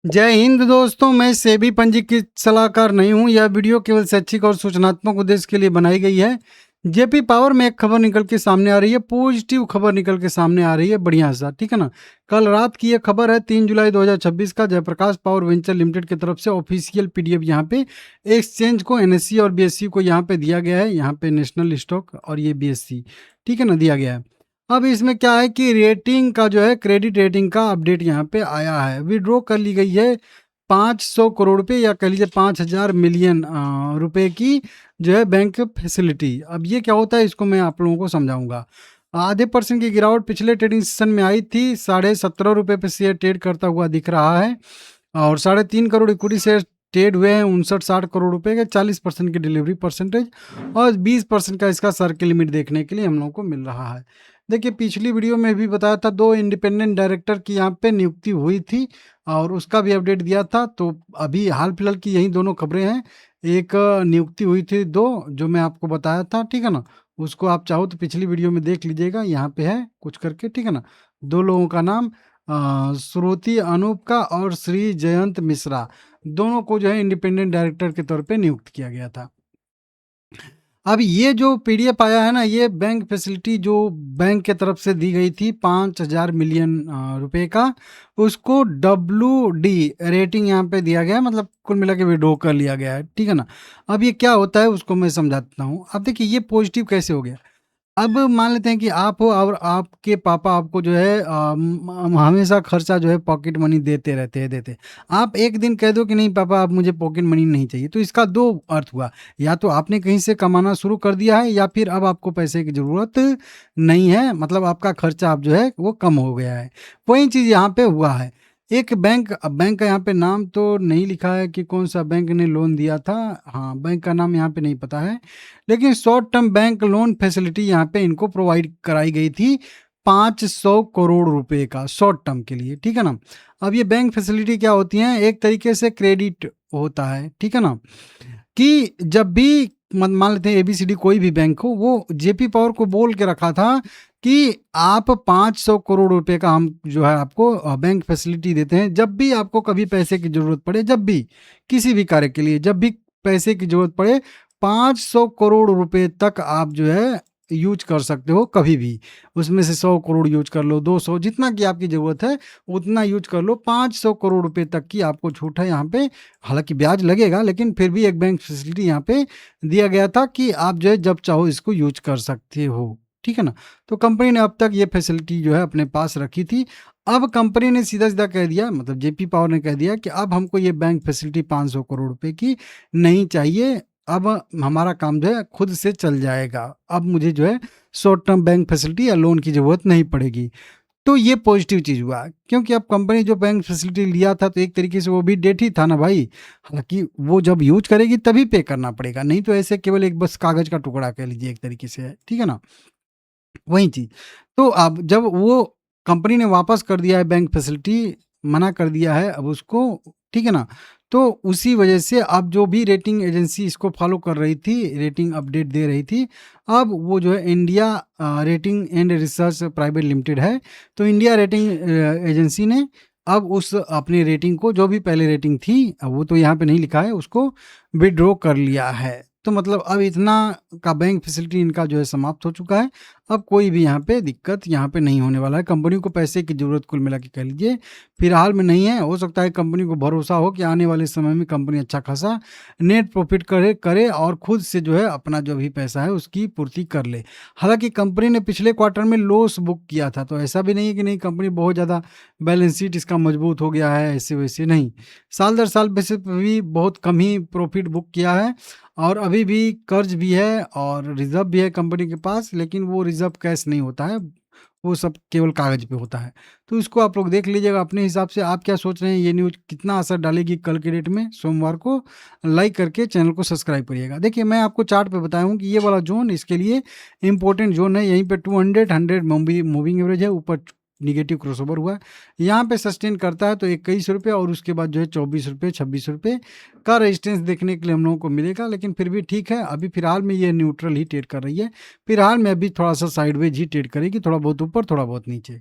जय हिंद दोस्तों, मैं सेबी पंजीकृत सलाहकार नहीं हूँ। यह वीडियो केवल शैक्षिक और सूचनात्मक उद्देश्य के लिए बनाई गई है। जेपी पावर में एक खबर निकल के सामने आ रही है, पॉजिटिव खबर निकल के सामने आ रही है, बढ़िया सा, ठीक है ना। कल रात की ये खबर है 3 जुलाई 2026 का जयप्रकाश पावर वेंचर लिमिटेड की तरफ से ऑफिशियल पीडीएफ यहाँ पे एक्सचेंज को, एनएससी और बीएससी को यहाँ पे दिया गया है। यहाँ पे नेशनल स्टॉक और ये बीएससी, ठीक है ना, दिया गया है। अब इसमें क्या है कि रेटिंग का जो है, क्रेडिट रेटिंग का अपडेट यहाँ पे आया है। विड्रॉ कर ली गई है 500 करोड़ रुपए, या कह लीजिए 5000 मिलियन रुपए की जो है बैंक फैसिलिटी। अब ये क्या होता है, इसको मैं आप लोगों को समझाऊंगा। आधे % की गिरावट पिछले ट्रेडिंग सेशन में आई थी। 17.5 रुपए पे शेयर ट्रेड करता हुआ दिख रहा है, और 3.5 करोड़ इक्विटी शेयर ट्रेड हुए हैं 59-60 करोड़ रुपए के। 40% की डिलीवरी परसेंटेज और 20% का इसका सर्किल लिमिट देखने के लिए हम लोगों को मिल रहा है। देखिए, पिछली वीडियो में भी बताया था 2 इंडिपेंडेंट डायरेक्टर की यहाँ पे नियुक्ति हुई थी, और उसका भी अपडेट दिया था। तो अभी हाल फिलहाल की यही दोनों खबरें हैं। एक नियुक्ति हुई थी 2, जो मैं आपको बताया था, ठीक है ना। उसको आप चाहो तो पिछली वीडियो में देख लीजिएगा, यहाँ पे है कुछ करके, ठीक है ना। 2 लोगों का नाम श्रुति अनूप का और श्री जयंत मिश्रा, दोनों को जो है इंडिपेंडेंट डायरेक्टर के तौर पे नियुक्त किया गया था। अब ये जो पीडीएफ आया है ना, ये बैंक फैसिलिटी जो बैंक के तरफ से दी गई थी 5000 मिलियन रुपए का, उसको WD रेटिंग यहाँ पे दिया गया है, मतलब कुल मिला के विड्रॉ कर लिया गया है, ठीक है ना। अब ये क्या होता है उसको मैं समझाता हूँ। अब देखिए, ये पॉजिटिव कैसे हो गया। अब मान लेते हैं कि आप हो और आपके पापा आपको जो है हमेशा खर्चा जो है पॉकेट मनी देते रहते हैं, देते। आप एक दिन कह दो कि नहीं पापा, आप मुझे पॉकेट मनी नहीं चाहिए, तो इसका 2 अर्थ हुआ। या तो आपने कहीं से कमाना शुरू कर दिया है, या फिर अब आपको पैसे की ज़रूरत नहीं है, मतलब आपका खर्चा अब जो है वो कम हो गया है। वही चीज़ यहाँ पे हुआ है। एक बैंक, अब बैंक का यहाँ पे नाम तो नहीं लिखा है कि कौन सा बैंक ने लोन दिया था। हाँ, बैंक का नाम यहाँ पे नहीं पता है, लेकिन short term bank loan facility यहाँ पे इनको प्रोवाइड कराई गई थी 500 करोड़ रुपए का शॉर्ट टर्म के लिए, ठीक है ना। अब ये बैंक फैसिलिटी क्या होती हैं, एक तरीके से क्रेडिट होता है, ठीक है ना। कि जब भी मान लेते हैं एबीसीडी कोई भी बैंक हो, वो जेपी पावर को बोल के रखा था कि आप 500 करोड़ रुपए का हम जो है आपको बैंक फैसिलिटी देते हैं। जब भी आपको कभी पैसे की जरूरत पड़े, जब भी किसी भी कार्य के लिए जब भी पैसे की जरूरत पड़े, 500 करोड़ रुपए तक आप जो है यूज कर सकते हो कभी भी। उसमें से 100 करोड़ यूज कर लो, 200, जितना की आपकी जरूरत है उतना यूज कर लो। 500 करोड़ रुपए तक की आपको छूट है यहाँ पे। हालांकि ब्याज लगेगा, लेकिन फिर भी एक बैंक फैसिलिटी यहाँ पे दिया गया था कि आप जो है जब चाहो इसको यूज कर सकते हो, ठीक है ना। तो कंपनी ने अब तक ये फैसिलिटी जो है अपने पास रखी थी। अब कंपनी ने सीधा सीधा कह दिया, मतलब जेपी पावर ने कह दिया कि अब हमको ये बैंक फैसिलिटी 500 करोड़ रुपए की नहीं चाहिए। अब हमारा काम जो है खुद से चल जाएगा। अब मुझे जो है शॉर्ट टर्म बैंक फैसिलिटी या लोन की ज़रूरत नहीं पड़ेगी। तो ये पॉजिटिव चीज़ हुआ, क्योंकि अब कंपनी जो बैंक फैसिलिटी लिया था तो एक तरीके से वो भी डेट ही था ना भाई। हालांकि वो जब यूज करेगी तभी पे करना पड़ेगा, नहीं तो ऐसे केवल एक बस कागज़ का टुकड़ा कह लीजिए एक तरीके से है, ठीक है ना। वही चीज़। तो अब जब वो कंपनी ने वापस कर दिया है बैंक फैसिलिटी, मना कर दिया है अब उसको, ठीक है ना। तो उसी वजह से अब जो भी रेटिंग एजेंसी इसको फॉलो कर रही थी, रेटिंग अपडेट दे रही थी, अब वो जो है India rating and research private limited है। तो इंडिया रेटिंग एजेंसी ने अब उस अपनी रेटिंग को, जो भी पहले रेटिंग थी, अब वो तो यहाँ पे नहीं लिखा है, उसको विड्रॉ कर लिया है। तो मतलब अब इतना का बैंक फैसिलिटी इनका जो है समाप्त हो चुका है। अब कोई भी यहाँ पे दिक्कत यहाँ पे नहीं होने वाला है। कंपनी को पैसे की ज़रूरत कुल मिला के कह लीजिए फिलहाल में नहीं है। हो सकता है कंपनी को भरोसा हो कि आने वाले समय में कंपनी अच्छा खासा नेट प्रॉफिट करे करे और खुद से जो है अपना जो भी पैसा है उसकी पूर्ति कर ले। हालांकि कंपनी ने पिछले क्वार्टर में लॉस बुक किया था, तो ऐसा भी नहीं है कि नहीं कंपनी बहुत ज़्यादा बैलेंस शीट इसका मजबूत हो गया है, ऐसे वैसे नहीं। साल दर साल बेसिस पे भी बहुत कम ही प्रॉफिट बुक किया है, और अभी भी कर्ज भी है और रिजर्व भी है कंपनी के पास, लेकिन वो रिजर्व कैश नहीं होता है, वो सब केवल कागज पे होता है। तो इसको आप लोग देख लीजिएगा अपने हिसाब से। आप क्या सोच रहे हैं, ये न्यूज़ कितना असर डालेगी कल के डेट में, सोमवार को? लाइक करके चैनल को सब्सक्राइब करिएगा। देखिए, मैं आपको चार्ट पे बताया हूँ कि ये वाला जोन इसके लिए इंपॉर्टेंट जोन है। यहीं पे 200 मूविंग एवरेज है, ऊपर निगेटिव क्रॉसओवर हुआ है, यहाँ पे सस्टेन करता है तो 21 रुपये, और उसके बाद जो है 24 रुपये 26 रुपये का रेजिस्टेंस देखने के लिए हम लोगों को मिलेगा। लेकिन फिर भी ठीक है, अभी फिलहाल में ये न्यूट्रल ही ट्रेड कर रही है। फिलहाल में अभी थोड़ा सा साइडवेज ही ट्रेड करेगी, थोड़ा बहुत ऊपर थोड़ा बहुत नीचे।